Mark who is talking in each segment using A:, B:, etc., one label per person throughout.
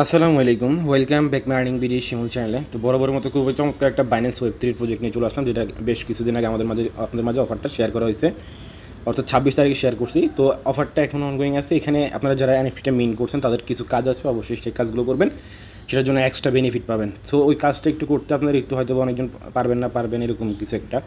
A: আসসালামু আলাইকুম, welcome back my earning BD Shimul চ্যানেলে। তো বড় মতো খুব চমৎকার একটা বাইন্যান্স ওয়েব3 প্রজেক্ট নিয়ে চলে আসলাম, যেটা বেশ কিছুদিন আগে আপনাদের মাঝে অফারটা শেয়ার করা হয়েছে, অর্থাৎ 26 তারিখে শেয়ার করছি। তো অফারটা এখন অনগোয়িং আছে। এখানে আপনারা যারা এনএফটিটা মিন করছেন তাদের কিছু কাজ আছে, অবশ্যই সেই কাজগুলো করবেন, সেটার জন্য এক্সট্রা বেনিফিট পাবেন। সো ওই কাজটা একটু করতে আপনার একটু হয়তো অনেকজন পারবেন এরকম কিছু একটা।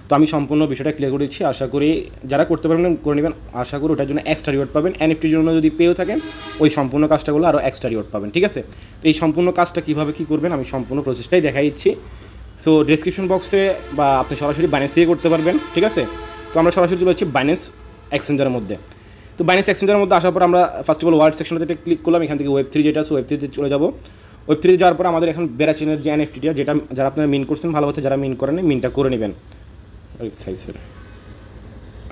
A: তো আমি সম্পূর্ণ বিষয়টা ক্লিয়ার করে দিচ্ছি, আশা করি যারা করতে পারবেন করে নেবেন। আশা করি ওটার জন্য এক্সট্রা রিওয়ার্ড পাবেন। এনএফটির জন্য যদি পেয়েও থাকেন ওই সম্পূর্ণ কাজটা করলে আরও এক্সট্রা রিওয়ার্ড পাবেন, ঠিক আছে? তো এই সম্পূর্ণ কাজটা কীভাবে কী করবেন আমি সম্পূর্ণ প্রসেসটাই দেখাই দিচ্ছি। সো ডেসক্রিপশন বক্সে বা আপনি সরাসরি বাইন্যান্স থেকে করতে পারবেন, ঠিক আছে? তো আমরা সরাসরি চলে যাচ্ছি বাইন্যান্স এক্সচেঞ্জারের মধ্যে। তো বাইন্যান্স এক্সচেঞ্জারের মধ্যে আসার পর আমরা ফার্স্ট অফ অল ওয়ার্ল্ড সেকশনটাতে ক্লিক করলাম। এখান থেকে ওয়েব3 যেটা আছে ওয়েব3তে চলে যাব। ওয়েব3 যাওয়ার পর আমাদের এখন বেরাচেনের যে এনএফটিটা, যেটা যারা আপনারা মিন করছেন ভালো হচ্ছে, যারা মিন করেন মিনটা করে নেবেন।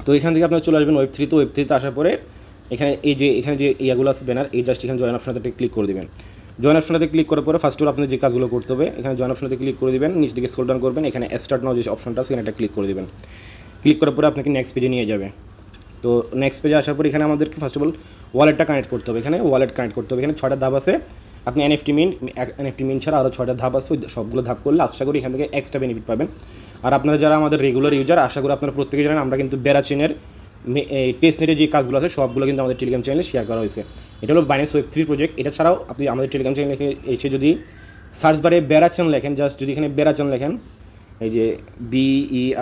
A: তো এখান থেকে আপনারা চলে আসবেন ওয়েব3তে। ওয়েব3তে আসার পরে এখানে যে ইয়াগুলো আছে ব্যানার, এই জাস্ট এখানে জয়েন অপশনটাতে ক্লিক করে দেবেন। জয়েন অপশনটাতে ক্লিক করার পরে ফার্স্ট অফ অল আপনার যে কাজগুলো করতে হবে, এখানে জয়েন অপশনটাতে ক্লিক করে দেবেন, নিচ দিকে স্ক্রল ডাউন করবেন, এখানে স্টার্ট নাও যে অপশনটা আছে এখানে একটা ক্লিক করে দেবেন। ক্লিক করার পরে আপনাকে নেক্সট পেজে নিয়ে যাবে। তো নেক্সট পেজে আসার পর এখানে আমাদেরকে ফার্স্ট অফ অল ওয়ালেটটা কানেক্ট করতে হবে। এখানে ওয়ালেট কানেক্ট করতে হবে। এখানে 6টা ধাপ আছে। আপনি এনএফটি মিন ছাড়া আরও 6টা ধাপ আছে, ওই সবগুলো ধাপ করলে আশা করি এখান থেকে এক্সট্রা বেনিফিট পাবেন। আর আপনারা যারা আমাদের রেগুলার ইউজার, আশা করি আপনারা প্রত্যেকে জানেন আমরা কিন্তু বেরাচেনের টেস্টনেটের যে কাজগুলো আছে সবগুলো কিন্তু আমাদের টেলিগ্রাম চ্যানেলে শেয়ার করা হয়েছে। এটা হলো বাইন্যান্স ওয়েব3 প্রজেক্ট। এটা ছাড়াও আপনি আমাদের টেলিগ্রাম চ্যানেলে এসে যদি সার্চ বারে বেরাচেন লেখেন, জাস্ট যদি এখানে বেরাচেন লেখেন, এই যে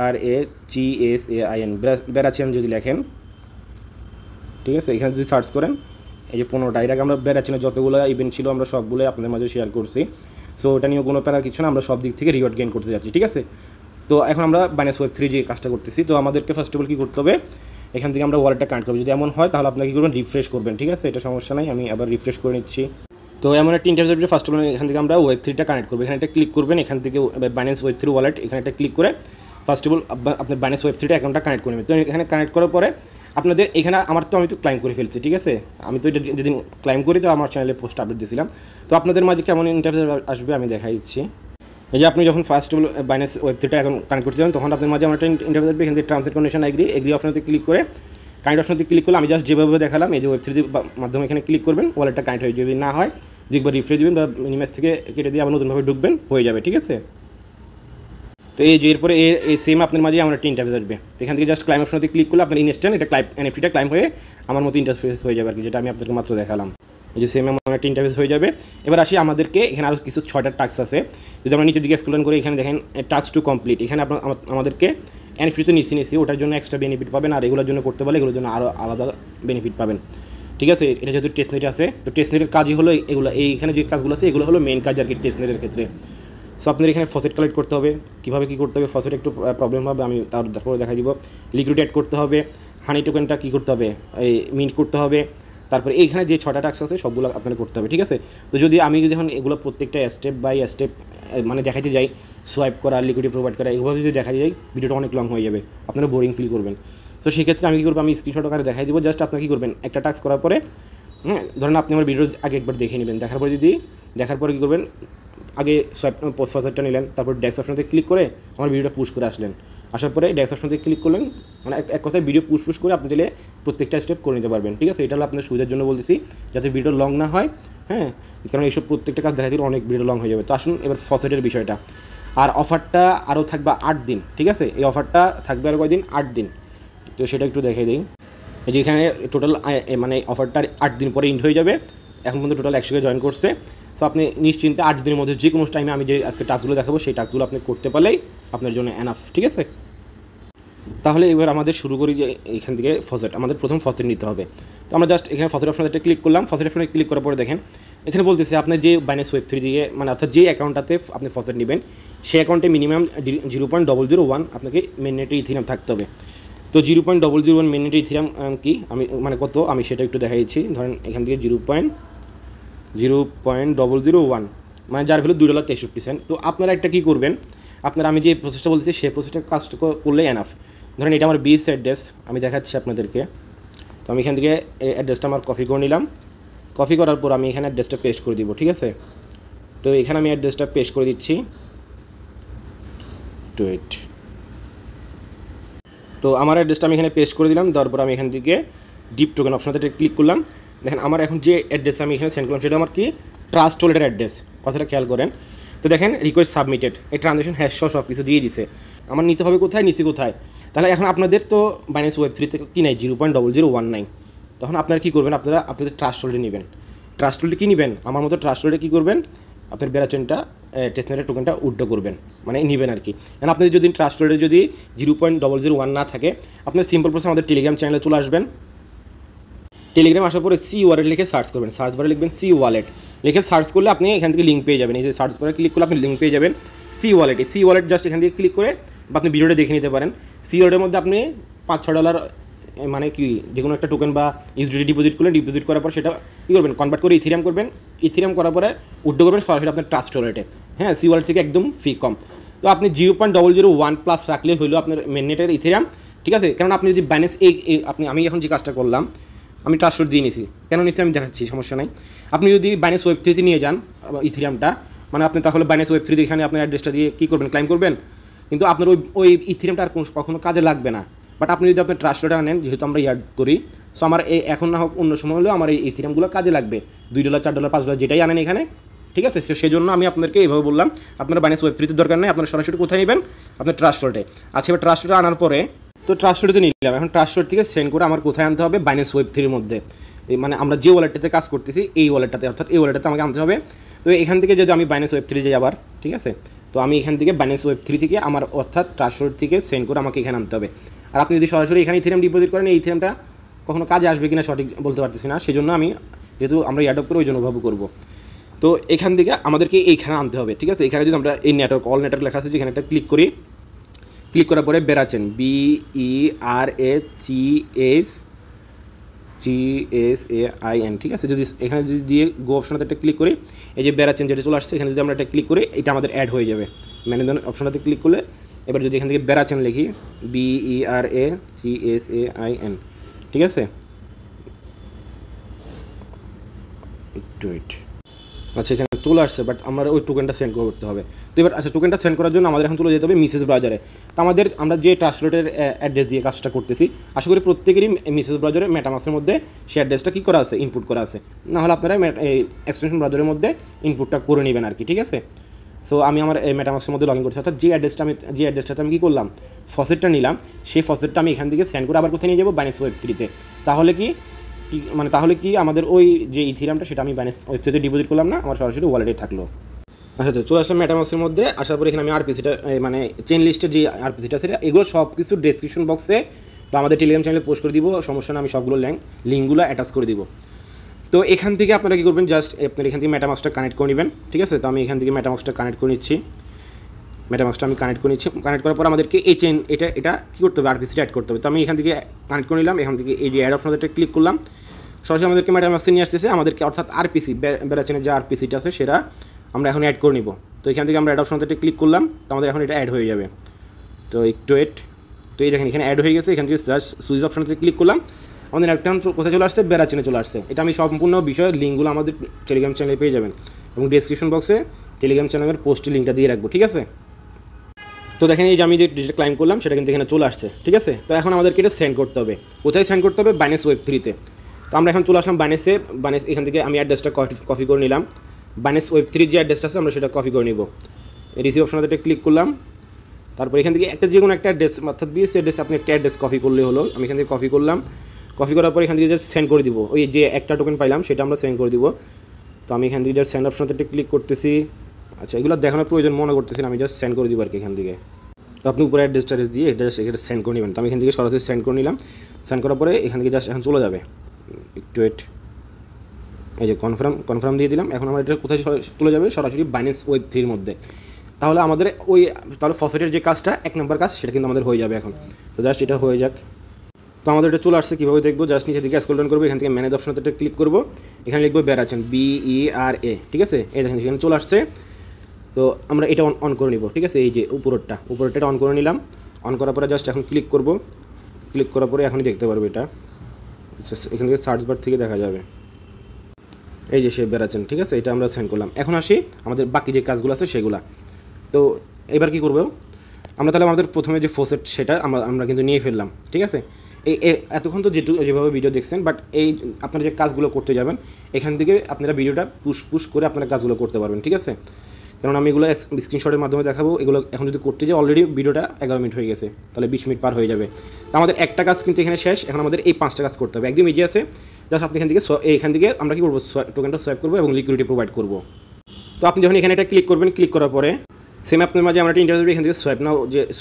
A: BERACHAIN বেরাচেন যদি লেখেন, ঠিক আছে, এখানে যদি সার্চ করেন এই যে 15টা, এর আগে আমরা বেরাচেনের যতগুলো ইভেন্ট ছিল আমরা সবগুলোই আপনাদের মাঝে শেয়ার করছি। সো এটা নিয়েও কোনো প্যারা কিছু না, আমরা সব দিক থেকে রিওয়ার্ড গেইন করতে যাচ্ছি, ঠিক আছে? তো এখন আমরা বাইন্যান্স ওয়েব3 যে কাজটা করতেছি, তো আমাদেরকে ফার্স্ট অফ অল কী করতে হবে, এখান থেকে আমরা ওয়ালেটটা কানেক্ট করবো। যদি এমন হয় তাহলে আপনাকে কী করবেন, রিফ্রেশ করবেন, ঠিক আছে? এটা সমস্যা নাই, আমি আবার রিফ্রেশ করে নিচ্ছি। তো এমন একটা ইন্টারভিউ ফার্স্ট অফ অল এখান থেকে আমরা ওয়েব3টা কানেক্ট করবো। এখানে একটা ক্লিক করবেন, এখান থেকে বাইন্যান্স ওয়েব3 ওয়ালেট এখানে একটা ক্লিক করে ফার্স্ট অফ অল আপনার বাইন্যান্স ওয়েব3টা অ্যাকাউন্টটা কানেক্ট করে নেবেন। তো এখানে কানেক্ট করার পরে আপনাদের এখানে আমি তো ক্লাইম করে ফেলছি, ঠিক আছে? আমি তো এটা যেদিন ক্লাইম করি তো আমার চ্যানেলে পোস্ট আপডেট দিয়েছিলাম। তো আপনাদের মাঝে কেমন ইন্টারভিউ আসবে আমি দেখাই দিচ্ছি। এই যে আপনি যখন ফার্স্ট অফ অল বাইন্যান্স ওয়েব3টা এখন কানেক্ট করতে যাবেন তখন আপনার মাঝে আমার একটা ইন্টারভিউ আসবে। এখান থেকে টার্মস এন্ড কন্ডিশন এগ্রি অপশনতে ক্লিক করে কানেক্ট অপশনতে ক্লিক করলে আমি জাস্ট যেভাবে দেখালাম এই যে ওয়েব3 মাধ্যমে এখানে ক্লিক করবেন, ওয়ালেটটা কানেক্ট হয়ে যাবে। না হয় যে একবার রিফ্রেশ দেবেন বা মিনিমাস থেকে কেটে দিয়ে আবার নতুনভাবে ঢুকবেন, হয়ে যাবে, ঠিক আছে? তো এই যে এরপরে এই সেম আপনার মাঝে আমার একটা ইন্টারফেস আসবে। এখান থেকে জাস্ট ক্লাইম অপশনতে ক্লিক করলে আপনার ইনস্ট্যান্ট এটা এনএফটিটা ক্লাইম হয়ে আমার মতো ইন্টারফেস হয়ে যাবে আর কি, যেটা আমি আপনাদেরকে মাত্র দেখালাম। এই যে সেম আমার একটা ইন্টারফেস হয়ে যাবে। এবার আসি আমাদেরকে এখানে আরও কিছু 6টা টাস্ক আছে। যদি আমরা নিচের দিকে স্ক্রল করে এখানে দেখেন টাস্ক টু কমপ্লিট, এখানে আমাদেরকে এনএফটি তো নিচ্ছি ওটার জন্য এক্সট্রা বেনিফিট পাবেন, আর এগুলোর জন্য করতে পারলে এগুলোর জন্য আরও আলাদা বেনিফিট পাবেন, ঠিক আছে? এটা যেহেতু টেস্টনেট আছে, তো টেস্টনেটের কাজই হলো এগুলো, এইখানে যে কাজগুলো আছে এগুলো হলো মেন কাজ আর কি টেস্টনেটের ক্ষেত্রে। সো আপনার এখানে ফসেট কালেক্ট করতে হবে। কীভাবে কী করতে হবে, ফসেট একটু প্রবলেম হবে, আমি তারপরে দেখা দিব। লিকুইড অ্যাড করতে হবে, হানি টোকেনটা কী করতে হবে, এই মিন্ট করতে হবে। তারপরে এইখানে যে 6টা টাস্ক আছে সবগুলো আপনাকে করতে হবে, ঠিক আছে? তো আমি যদি এখন এগুলো প্রত্যেকটা স্টেপ বাই স্টেপ মানে দেখাতে যাই, সোয়াইপ করা, লিকুইডিটি প্রোভাইড করা, এগুলো যদি দেখা যায় ভিডিওটা অনেক লং হয়ে যাবে, আপনারা বোরিং ফিল করবেন। তো সেক্ষেত্রে আমি কী করবো, আমি স্ক্রিনশট আকারে দেখাই দিব। জাস্ট আপনি কী করবেন, একটা টাস্ক করার পরে ধরেন আপনি আমার ভিডিও আগে একবার দেখে নেবেন, দেখার পরে কী করবেন, আগে সোয়াইপ ফসেটটা নিলেন, তারপর ডেস্ক অপশনতে ক্লিক করে আমার ভিডিওটা পুশ করে আসার পরে ডেস্ক অপশনতে ক্লিক করলেন, মানে এক কথায় ভিডিও পুশ করে আপনি দিলে প্রত্যেকটা স্টেপ করে নিতে পারবেন, ঠিক আছে? এটা হলো আপনার সুবিধার জন্য বলতেছি, যাতে ভিডিও লং না হয়, হ্যাঁ? কারণ এইসব প্রত্যেকটা কাজ দেখা দিলে অনেক ভিডিও লং হয়ে যাবে। তো আসুন এবার ফসেটের বিষয়টা। আর অফারটা আরও থাকবে 8 দিন, ঠিক আছে? এই অফারটা থাকবে আরও কয়দিন, 8 দিন। তো সেটা একটু দেখাই দিই। এই যে এখানে টোটাল মানে অফারটা 8 দিন পরে ইন্ড হয়ে যাবে। এখন পর্যন্ত টোটাল 100কে জয়েন করছে। তো আপনি নিশ্চিন্তে 8 দিনের মধ্যে যে কোনো টাইমে আমি যে আজকে টাস্কগুলো দেখাবো সেই টাস্কগুলো আপনি করতে পারলেই আপনার জন্য এনাফ, ঠিক আছে? তাহলে এবার আমাদের শুরু করি যে এখান থেকে আমাদের প্রথম ফসেট নিতে হবে। তো আমরা জাস্ট এখানে ফসেট অপশনটা ক্লিক করলাম। ফসেট অপশনে ক্লিক করার পরে দেখেন এখানে বলতেছে আপনার যে বাইন্যান্স ওয়েব3 দিয়ে মানে অর্থাৎ যে অ্যাকাউন্টটাতে আপনি ফসেট নেবেন সেই অ্যাকাউন্টে মিনিমাম 0.001 আপনাকে মেননেটে ইথিরিয়াম থাকতে হবে। তো 0.001 মেননেটে ইথিরিয়াম কি আমি মানে কত আমি সেটা একটু দেখাইছি। ধরেন এখান থেকে 0.001 মানে যার ভ্যালু $2.63। তো আপনারা একটা কী করবেন, আপনারা আমি যে প্রসেসটা বলতেছি সেই প্রসেসটা কাজ করলেই এনাফ। ধরেন এটা আমার বিএস অ্যাড্রেস, আমি দেখাচ্ছি আপনাদেরকে। তো আমি এখান থেকে অ্যাড্রেসটা আমার কপি করে নিলাম। কপি করার পর আমি এখানে অ্যাড্রেসটা পেস্ট করে দিব, ঠিক আছে? তো এখানে আমি অ্যাড্রেসটা পেস্ট করে দিচ্ছি। তো আমার অ্যাড্রেসটা আমি এখানে পেস্ট করে দিলাম। তারপর আমি এখান থেকে ডিপ টোকেন অপশনটাতে ক্লিক করলাম। দেখেন আমার এখন যে অ্যাড্রেস আমি এখানে সেন্ড করলাম সেটা আমার কি ট্রাস্ট ওয়ালেটের অ্যাড্রেস, কথাটা খেয়াল করেন। তো দেখেন রিকোয়েস্ট সাবমিটেড, এই ট্রানজ্যাকশন হ্যাশ সব কিছু দিয়ে দিছে। আমার নিতে হবে কোথায়, নিচে কোথায়? তাহলে এখন আপনাদের তো বাইন্যান্স Web3 থেকে কি নাই 0.0019, তখন আপনারা কী করবেন, আপনাদের ট্রাস্ট ওয়ালেটে নেবেন। ট্রাস্ট ওয়ালেটে কী নেবেন, আমার মতো ট্রাস্ট ওয়ালেটে কী করবেন, আপনার বেরাচেনটা টেস্টনেটের টোকেনটা উইথড্র করবেন, মানে নেবেন আর কি। কারণ আপনাদের যদি ট্রাস্ট ওয়ালেটে যদি 0.001 না থাকে, আপনার সিম্পল প্রসেস আমাদের টেলিগ্রাম চ্যানেলে চলে আসবেন। টেলিগ্রাম আসার পরে সি ওয়ালেট লিখে সার্চ করবেন, সার্চ বারে লিখবেন সি ওয়ালেট, লিখে সার্চ করলে আপনি এখান থেকে লিঙ্ক পেয়ে যাবেন। এই যে সার্চ বারে ক্লিক করলে আপনি লিঙ্ক পেয়ে যাবেন সি ওয়ালেটে। সি ওয়ালেট জাস্ট এখান থেকে ক্লিক করে বা আপনি ভিডিওটা দেখে নিতে পারেন। সি ওয়ালেটের মধ্যে আপনি $5-6 মানে কি যে কোনো একটা টোকেন বা ইউএসডিটি ডিপোজিট করলেন, ডিপোজিট করার পর সেটা কী করবেন, কনভার্ট করে ইথিরিয়াম করবেন। ইথিরিয়াম করার পরে উইথড্র করবেন সরাসরি আপনার ট্রাস্ট ওয়ালেটে। হ্যাঁ, সি ওয়ালেট থেকে একদম ফি কম। তো আপনি 0.001+ রাখলে হইলো আপনার মেননেটের ইথিরিয়াম, ঠিক আছে। কারণ আপনি যদি বাইন্যান্স আমি এখন যে কাজটা করলাম, আমি ট্রাস্ট ওয়ালেট দিয়ে নিছি, কেন নিচ্ছি আমি দেখাচ্ছি, সমস্যা নাই। আপনি যদি বাইন্যান্স Web3 নিয়ে যান ইথিরিয়ামটা, মানে আপনি তাহলে বাইন্যান্স Web3 এখানে আপনার অ্যাড্রেসটা দিয়ে কী করবেন, ক্লাইম করবেন, কিন্তু আপনার ওই ইথিরিয়ামটা আর কখনো কাজে লাগবে না। বাট আপনি যদি আপনার ট্রাস্ট ওয়ালেটে আনেন, যেহেতু আমরা ইয়ার্ড করি, সো আমার এখন না হোক অন্য সময় হলেও আমার এই ইথিরিয়ামগুলো কাজে লাগবে। $2, $4, $5 যেটাই আনেন এখানে, ঠিক আছে। সেই জন্য আমি আপনাদেরকে এইভাবে বললাম, আপনার বাইন্যান্স Web3 দরকার নেই, আপনারা সরাসরি কোথায় নেবেন, আপনার ট্রাস্ট ওয়ালেটে। আচ্ছা, এবার ট্রাস্ট ওয়ালেটে আনার পরে তো ট্রাস্ট ওয়ালেটে নিলাম, এখন ট্রাস্ট ওয়ালেট থেকে সেন্ড করে আমার কোথায় আনতে হবে, বাইন্যান্স Web3 মধ্যে, মানে আমরা যে ওয়ালেটটাতে কাজ করতেছি এই ওয়ালেটটাতে, অর্থাৎ এই ওয়ালেটটাতে আমাকে আনতে হবে। তো এখান থেকে যদি আমি বাইন্যান্স Web3 যাই আবার, ঠিক আছে, তো আমি এখান থেকে বাইন্যান্স Web3 থেকে আমার অর্থাৎ ট্রাস্ট ওয়ালেট থেকে সেন্ড করে আমাকে এখানে আনতে হবে। আর আপনি যদি সরাসরি এখানে ইথিরিয়াম ডিপোজিট করেন, এই ইথিরিয়ামটা কখনো কাজে আসবে কিনা সঠিক বলতে পারতেছি না, সেজন্য আমি যেহেতু আমরা ইয়ার্ড করে ওই জন্য ওভাবে করবো। তো এখান থেকে আমাদেরকে এইখানে আনতে হবে, ঠিক আছে। এখানে যদি আমরা এই নেটওয়ার্ক অল নেটওয়ার্ক লেখা আছে যেখানে একটা ক্লিক করি, ক্লিক করার পরে বেরাচেন BERACHESAIN, ঠিক আছে। যদি এখানে যদি দিয়ে গো অপশনটাতে একটা ক্লিক করি, এই যে বেরাচেন যেটা চলে আসছে, এখানে যদি আমরা একটা ক্লিক করি, এটা আমাদের অ্যাড হয়ে যাবে ম্যানেজ অপশনটাতে ক্লিক করলে। এবার যদি এখান থেকে বেরাচেন লিখি BERACHESAIN, ঠিক আছে, একটু ওয়েট। আচ্ছা, এখানে চলে আসছে, বাট আমার ওই টোকেনটা সেন্ড করতে হবে। তো এবার আচ্ছা, টোকেনটা সেন্ড করার জন্য আমাদের এখন চলে যেতে হবে মেসেজ ব্রাউজারে। তো আমরা যে ট্রাস্ট ওয়ালেটের অ্যাড্রেস দিয়ে কাজটা করতেছি, আশা করি প্রত্যেকেরই মেসেজ ব্রাউজারে মেটামাস্কের মধ্যে সে অ্যাড্রেসটা কী করা আছে, ইনপুট করা আছে। না হলে আপনারা এই এক্সটেনশন ব্রাউজারের মধ্যে ইনপুটটা করে নেবেন আর কি, ঠিক আছে। সো আমি আমার মেটামাস্কের মধ্যে লগ ইন করছি, অর্থাৎ যে অ্যাড্রেসটাতে আমি কী করলাম, ফসেটটা নিলাম, সেই ফসেটটা আমি এখান থেকে সেন্ড করে আবার কোথায় নিয়ে যাবো, বাইন্যান্স Web3-তে। তাহলে কি আমাদের ওই যে ইথিরিয়ামটা সেটা আমি বাইন্যান্স Web3-তে ডিপোজিট করলাম না, আমার সরাসরি ওয়ালেটে থাকলো। আচ্ছা, চলে আসলাম মেটামাস্কের মধ্যে। আসার পরে এখানে আমি আরপিসিটা মানে চেইন লিস্টের যে আরপিসিটা সেটা এগুলো সব কিছু ডেসক্রিপশন বক্সে বা আমাদের টেলিগ্রাম চ্যানেলে পোস্ট করে দিব, সমস্যা না, আমি সবগুলো লিঙ্কগুলো অ্যাটাচ করে দিব। তো এখান থেকে আপনারা কী করবেন, জাস্ট আপনার এখান থেকে মেটামাস্কটা কানেক্ট করে নেবেন, ঠিক আছে। তো আমি এখান থেকে মেটামাস্কটা কানেক্ট করে নিচ্ছি, কানেক্ট করার পর আমাদেরকে এই চেইন এটা কী করতে হবে, আরপিসিটা অ্যাড করতে হবে। তো আমি এখান থেকে কানেক্ট করে নিলাম, এখান থেকে এই যে অ্যাড অপশনটা ক্লিক করলাম, সরাসরি আমাদেরকে মেটামাস্কে নিয়ে আসতেছে, আমাদেরকে অর্থাৎ আরপিসি বেরাচেনের যে আরপিসিটা আছে সেটা আমরা এখন অ্যাড করে নিব। তো এখান থেকে আমরা অ্যাড অপশনটাতে ক্লিক করলাম, তো আমাদের এখন এটা অ্যাড হয়ে যাবে। তো একটু ওয়েট। তো এই দেখেন এখানে অ্যাড হয়ে গেছে, এখান থেকে জাস্ট সুইচ অপশনটাতে ক্লিক করলাম, আমাদের একটা কোথায় চলে আসছে, বেরাচেনে চলে আসছে। এটা আমি সম্পূর্ণ বিষয়ের লিঙ্কগুলো আমাদের টেলিগ্রাম চ্যানেলে পেয়ে যাবেন এবং ডিসক্রিপশন বক্সে টেলিগ্রাম চ্যানেলের পোস্টে লিঙ্কটা দিয়ে রাখবো, ঠিক আছে। তো দেখেন এই যে আমি যে ডিজিটাল ক্লাইম করলাম সেটা কিন্তু এখানে চলে আসছে, ঠিক আছে। তো এখন আমাদেরকে এটা সেন্ড করতে হবে, কোথায় সেন্ড করতে হবে, বাইন্যান্স Web3-তে। তো আমরা এখন চলে আসলাম বাইন্যান্স এখান থেকে আমি অ্যাড্রেসটা কপি করে নিলাম, বাইন্যান্স Web3 যে অ্যাড্রেসটা আছে আমরা সেটা কপি করে নিব। রিসিভ অপশনটাতে ক্লিক করলাম, তারপর এখান থেকে একটা যে কোনো একটা অ্যাড্রেস অর্থাৎ বিএস অ্যাড্রেস আপনি একটা অ্যাড্রেস কপি করলে হলো। আমি এখান থেকে কপি করলাম, কপি করার পর এখান থেকে জাস্ট সেন্ড করে দিব, ওই যে একটা টোকেন পাইলাম সেটা আমরা সেন্ড করে দিব। তো আমি এখান থেকে জাস্ট সেন্ড অপশনটাতে ক্লিক করতেছি। আচ্ছা, এগুলো দেখানোর প্রয়োজন মনে করতেছি না, আমি জাস্ট সেন্ড করে দিব আর কি এখান থেকে। তো আপনি উপরে অ্যাড্রেস দিয়ে এটা সেন্ড করে নেবেন। তো আমি এখান থেকে সরাসরি সেন্ড করে নিলাম, সেন্ড করার পরে এখান থেকে জাস্ট এখন চলে যাবে, একটু ওয়েট। এই যে কনফার্ম দিয়ে দিলাম, এখন আমার এটা কোথায় চলে যাবে, সরাসরি বাইন্যান্স Web3-র মধ্যে। তাহলে আমাদের তাহলে ফসেটের যে কাজটা 1 নম্বর কাজ সেটা কিন্তু আমাদের হয়ে যাবে এখন। তো জাস্ট এটা হয়ে যাক। তো আমাদের এটা চলে আসছে, কীভাবে দেখবো, জাস্ট নিচে দিকে স্ক্রল ডাউন করবো, এখান থেকে ম্যানেজ অপশনটা ক্লিক করবো, এখানে লিখবো বেরাচেন BERA, ঠিক আছে। এই দেখেন এখানে চলে আসছে। তো আমরা এটা অন করে নিব, ঠিক আছে। এই যে উপরেরটা অন করে নিলাম, অন করার পরে জাস্ট এখন ক্লিক করব, ক্লিক করার পরে এখনই দেখতে পারবো এটা, এখান থেকে সার্চ বার থেকে দেখা যাবে, এই যে সে বেরাচ্ছেন, ঠিক আছে। এটা আমরা সেন্ড করলাম। এখন আসি আমাদের বাকি যে কাজগুলো আছে সেগুলা। তো এবার কি করবো আমরা, তাহলে আমাদের প্রথমে যে ফসেট সেটা আমরা কিন্তু নিয়ে ফেললাম, ঠিক আছে। এতক্ষণ তো যেভাবে ভিডিও দেখছেন, বাট এই আপনারা যে কাজগুলো করতে যাবেন এখান থেকে আপনারা ভিডিওটা পুশ করে আপনারা কাজগুলো করতে পারবেন, ঠিক আছে? কারণ আমি এগুলো স্ক্রিনশটের মাধ্যমে দেখাবো। এগুলো এখন যদি করতে যাই অলরেডি ভিডিওটা 11 মিনিট হয়ে গেছে, তাহলে 20 মিনিট পার হয়ে যাবে। তো আমাদের একটা কাজ কিন্তু এখানে শেষ। এখন আমাদের এই 5টা কাজ করতে হবে, একদম ইজি আছে। জাস্ট আপনি এখান থেকে আমরা কী করবো, টোকেনটা সোয়াইপ করবো এবং লিকুইডিটি প্রোভাইড করবো। তো আপনি যখন এখানে এটা ক্লিক করবেন, ক্লিক করার পরে সেম আপনার মাঝে আমরা একটা ইন্টারভিউ এখান থেকে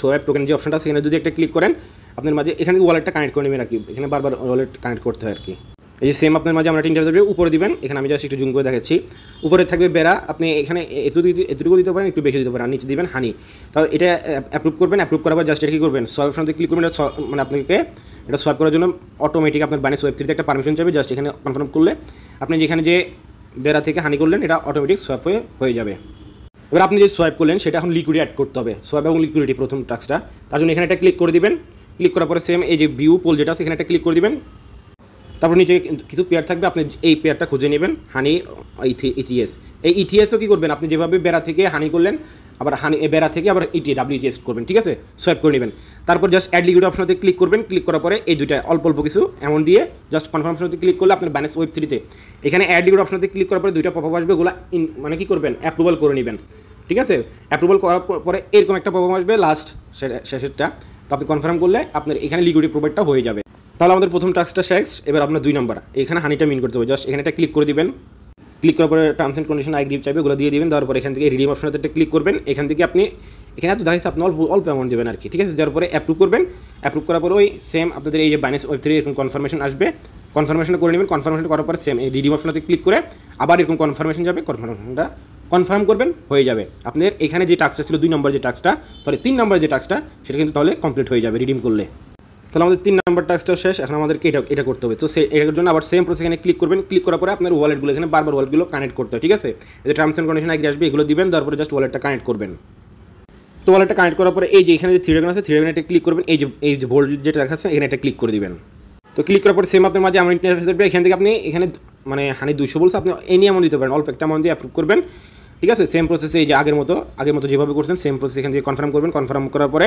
A: সোয়াইপ টোকেন যে অপশনটা আছে এখানে যদি একটা ক্লিক করেন, আপনার মাঝে এখান থেকে ওয়ালেটটা কানেক্ট করে নেবেন আর কি। এখানে বারবার ওয়ালেট কানেক্ট করতে হয় আর কি। এই যে সেম আপনার মাঝে আমরা একটা ইন্টারভিউ উপরে দিবেন, এখানে আমি জাস্ট একটু জুম করে দেখাচ্ছি। উপরে থাকবে বেড়া, আপনি এখানে এতটুকু দিতে পারেন, একটু বেশি দিতে পারেন। আর নিচে দিবেন হানি। তাহলে এটা অ্যাপ্রুভ করবেন। অ্যাপ্রুভ করার পর জাস্ট এটা কী করবেন, সোয়াইপ অপশনতে ক্লিক করবেন। মানে আপনাকে এটা সোয়াইপ করার জন্য অটোমেটিক আপনার বাইন্যান্স ওয়েব3 একটা পারমিশন চাইবে। জাস্ট এখানে কনফার্ম করলে আপনি যেখানে যে বেড়া থেকে হানি করলেন এটা অটোমেটিক সোয়াইপ হয়ে যাবে। এবার আপনি যে সোয়াইপ করলেন সেটা এখন লিকুইডি অ্যাড করতে হবে, সোয়াইপ এবং লিকুইডিটি প্রথম টাস্কটা। তার জন্য এখানে একটা ক্লিক করে দিবেন। ক্লিক করার পরে সেম এই যে ভিউ পোল যেটা আছে এখানে একটা ক্লিক করে দিবেন। তারপর নিচে কিছু পেয়ার থাকবে, আপনি এই পেয়ারটা খুঁজে নেবেন, হানি ইটিএস। এই ইটিএসও কী করবেন, আপনি যেভাবে বেড়া থেকে হানি করলেন আবার বেড়া থেকে আবার WTS করবেন, ঠিক আছে? সোয়াইপ করে নেবেন। তারপর জাস্ট অ্যাড লিকুইড অপশনতে ক্লিক করবেন। ক্লিক করার পরে এই দুইটা অল্প কিছু এমন দিয়ে জাস্ট কনফার্ম অপশনতে ক্লিক করলে আপনার বাইন্যান্স ওয়েব3 এখানে অ্যাড লিকুইড অপশনতে ক্লিক করার পরে দুইটা পপআপ আসবে, ওগুলো মানে কী করবেন, অ্যাপ্রুভাল করে নেবেন, ঠিক আছে? অ্যাপ্রুভাল করার পরে এরকম একটা পপআপ আসবে লাস্ট শেষেরটা। তো আপনি কনফার্ম করলে আপনার এখানে লিকুইডিটি প্রোভাইডটা হয়ে যাবে। তাহলে আমাদের প্রথম টাস্কটা শেষ। এবার আপনার 2 নম্বর, এখানে হানিটা মিন করতে হবে। জাস্ট এখানে একটা ক্লিক করে দিবেন। ক্লিক করার পরে টার্মস অ্যান্ড কন্ডিশন আইগ্রিপ চাইবে, ওগুলো দিয়ে দিবেন। দেওয়ার পরে এখান থেকে রিডিম অপশনতে একটা ক্লিক করবেন। এখান থেকে আপনি এখানে এত দেখাচ্ছে আপনি অল্প অ্যামাউন্ট দেবেন আর কি, ঠিক আছে? যার পরে অ্যাপ্রুভ করবেন। অ্যাপ্রুভ করার পরে ওই সেম আপনাদের এই যে বাইন্যান্স ওয়েব3 এরকম কনফার্মেশন আসবে, কনফার্মেশন করে নেবেন। কনফার্মেশন করার পরে সেম এই রিডিম অপশনতে ক্লিক করে আবার এরকম কনফার্মেশন যাবে, কনফার্মেশনটা কনফার্ম করবেন, হয়ে যাবে। আপনাদের এখানে যে টাস্কটা ছিল 2 নম্বর যে টাস্কটা, 3 নম্বর যে টাস্কটা, সেটা কিন্তু তাহলে কমপ্লিট হয়ে যাবে রিডিম করলে। তাহলে আমাদের 3 নম্বর টাস্কটা শেষ। এখন আমাদেরকে এটা করতে হবে। তো এর জন্য আবার সেম প্রসেস এখানে ক্লিক করবেন। ক্লিক করার পরে আপনার ওয়ালেটগুলো এখানে বারবার ওয়ালেটগুলো কানেক্ট করতে হয়, ঠিক আছে? এই যে টার্মস অ্যান্ড কন্ডিশন আগে আসবে, এগুলো দিবেন। তারপরে জাস্ট ওয়ালেটটা কানেক্ট করবেন। তো ওয়ালেটটা কানেক্ট করার পরে এই যে এখানে যে 3 ড্রাগন আছে, 3 ড্রাগনে একটা ক্লিক করবেন। এই যে ভোল্ট যেটা দেখাচ্ছে এখানে একটা ক্লিক করে দিবেন। তো ক্লিক করার পরে সেম আপনার মাঝে আমার ইন্টারফেস আসবে। এখান থেকে আপনি এখানে মানে হানি 200 বলছে, আপনি এই নিয়ে এমন দিতে পারেন, অল্প একটা অ্যামাউন্ট দিয়ে অ্যাপ্রুভ করবেন, ঠিক আছে? সেম প্রসেসে এই যে আগের মতো যেভাবে করছেন সেম প্রসেস এখান থেকে কনফার্ম করবেন। কনফার্ম করার পরে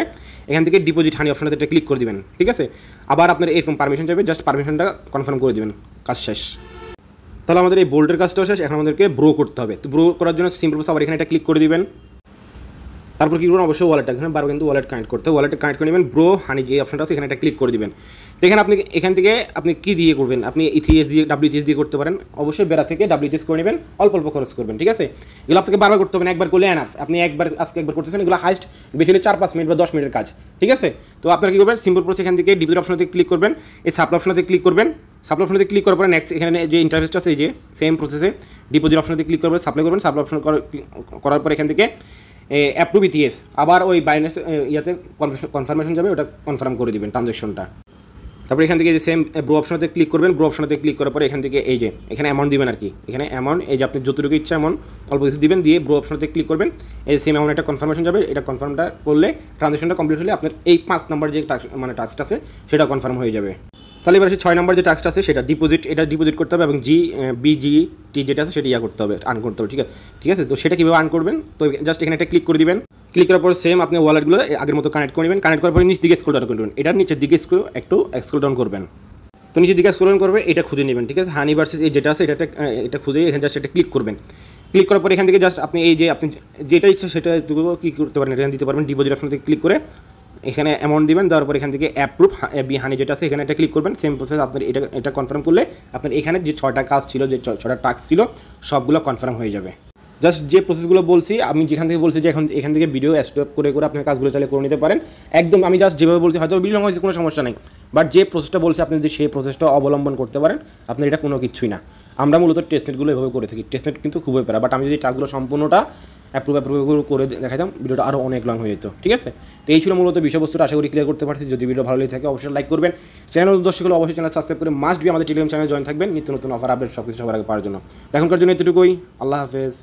A: এখান থেকে ডিপোজিট হানি অপশনটাতে একটা ক্লিক করে দিবেন, ঠিক আছে? আবার আপনার এরকম পারমিশন চাইবে, জাস্ট পারমিশনটা কনফার্ম করে দিবেন, কাজ শেষ। তাহলে আমাদের এই বোল্টের কাজটাও শেষ। এখন আমাদেরকে ব্রো করতে হবে। তো ব্রো করার জন্য সিম্পল প্রসেস আবার এখানে একটা ক্লিক করে দিবেন। তারপর কী করবেন, অবশ্যই ওয়ালেটটা এখানে বারবার কিন্তু ওয়ালেট কানেক্ট করতে হবে। ওয়ালেটে কানেক্ট করে নেবেন। ব্রো হানি যে অপশনটা আছে এখানে একটা ক্লিক করে দিবেন। তো এখান থেকে আপনি কী দিয়ে করবেন, আপনি ইথিএস দিয়ে WTS দিয়ে করতে পারেন। অবশ্যই বেড়া থেকে WTS করে নেবেন, অল্প খরচ করবেন, ঠিক আছে? এগুলো আপনাকে বারবার করতে হবে না, একবার করলে এনাফ। আপনি আজকে একবার করতেছেন, এগুলো হাইস্ট বেশি হলে 4-5 মিনিট বা 10 মিনিটের কাজ, ঠিক আছে? তো আপনারা কী করবেন, সিম্পল প্রসেস এখান থেকে ডিপোজিট অপশনতে ক্লিক করবেন। এই সাপ্লাই অপশনতে ক্লিক করবেন। সাপ্লাই অপশনতে ক্লিক করার পরে নেক্সট এখানে যে ইন্টারফেসটা আছে এই যে সেম প্রসেসে ডিপোজিট অপশনতে ক্লিক করবেন, সাপ্লাই করবেন। সাপ্লাই অপশন করার পরে এখান থেকে অ্যাপ্রুভ ইথিএস, আবার ওই বাইন্যান্স ইয়াতে কনফার্মেশন যাবে, ওটা কনফার্ম করে দিবেন ট্রানজ্যাকশনটা। তারপরে এখান থেকে যে সেম ব্রো অপশনতে ক্লিক করবেন। ব্রো অপশনতে ক্লিক করার পরে এখান থেকে এই যে এখানে অ্যামাউন্ট দিবেন আর কি। এখানে অ্যামাউন্ট এই যে আপনি যতটুকু ইচ্ছা এমন অল্প কিছু দিবেন, দিয়ে ব্রো অপশনতে ক্লিক করবেন। এই সেম অ্যামাউন্ট একটা কনফার্মেশন যাবে, এটা কনফার্মটা করলে ট্রানজ্যাকশনটা কমপ্লিট হলে আপনার এই 5 নম্বর যে টাস্কটা আছে সেটা কনফার্ম হয়ে যাবে। তাহলে এবার 6 নম্বর যে টাস্কটা আছে সেটা ডিপোজিট করতে হবে এবং BGT যেটা আছে সেটা করতে হবে, আর্ন করতে হবে, ঠিক আছে? তো সেটা কীভাবে আর্ন করবেন, তো জাস্ট এখানে একটা ক্লিক করে দিবেন। ক্লিক করার পর সেম আপনি ওয়ালেটগুলো আগের মতো কানেক্ট করে নেবেন। কানেক্ট করার পরে নিচের দিকে স্ক্রল ডাউন করবেন। এটার নিচের দিকে একটু স্ক্রল ডাউন করবেন। তো নিচের দিকে স্ক্রল ডাউন করবে, এটা খুঁজে নেবেন, ঠিক আছে? হানি ভার্সেস এই যেটা আছে এটা খুঁজে এখানে জাস্ট এটা ক্লিক করবেন। ক্লিক করার পরে এখান থেকে জাস্ট আপনি আপনি যেটা ইচ্ছা সেটা কী করতে পারেন, এখানে দিতে পারবেন। ডিপোজিট অপশন থেকে ক্লিক করে এখানে অ্যামাউন্ট দিবেন। দেওয়ার পর এখান থেকে অ্যাপ্রুভ হানি যেটা আছে এখানে একটা ক্লিক করবেন। সেম প্রসেস আপনার এটা কনফার্ম করলে আপনার এখানে যে 6টা কাজ ছিল, যে 6টা টাস্ক ছিল সবগুলো কনফার্ম হয়ে যাবে। জাস্ট যে প্রসেসগুলো বলছি, আমি যেখান থেকে বলছি যে এখান থেকে ভিডিও স্টপ করে আপনার কাজগুলো চালিয়ে করে নিতে পারেন। একদম আমি জাস্ট যেভাবে বলছি, হয়তো বিলং হয়েছে কোনো সমস্যা নেই, বাট যে প্রসেসটা বলছি আপনি যদি সেই প্রসেসটা অবলম্বন করতে পারেন আপনার এটা কোনো কিছুই না। আমরা মূলত টেস্টনেটগুলো এভাবে করে থাকি। টেস্টনেট কিন্তু খুবই প্যারা, বাট আমি যদি টাস্কগুলো সম্পূর্ণটা অ্যাপ্রুভ করে দেখাতাম ভিডিওটা আরও অনেক লং হয়ে যেত, ঠিক আছে? তো এই ছিল মূলত বিষয়বস্তুটা, আশা করি ক্লিয়ার করতে পারছি। যদি ভিডিও ভালো লেগে থাকে অবশ্যই লাইক করবেন। চ্যানেল দর্শক হলে অবশ্যই চ্যানেল সাবস্ক্রাইব করে মাস্ট বি আমাদের টেলিগ্রাম চ্যানেল জয়েন থাকবেন নিত্য নতুন অফার আপডেট সব কিছু সবার আগে পাওয়ার জন্য। এখনকার জন্য এতটুকুই। আল্লাহ হাফেজ।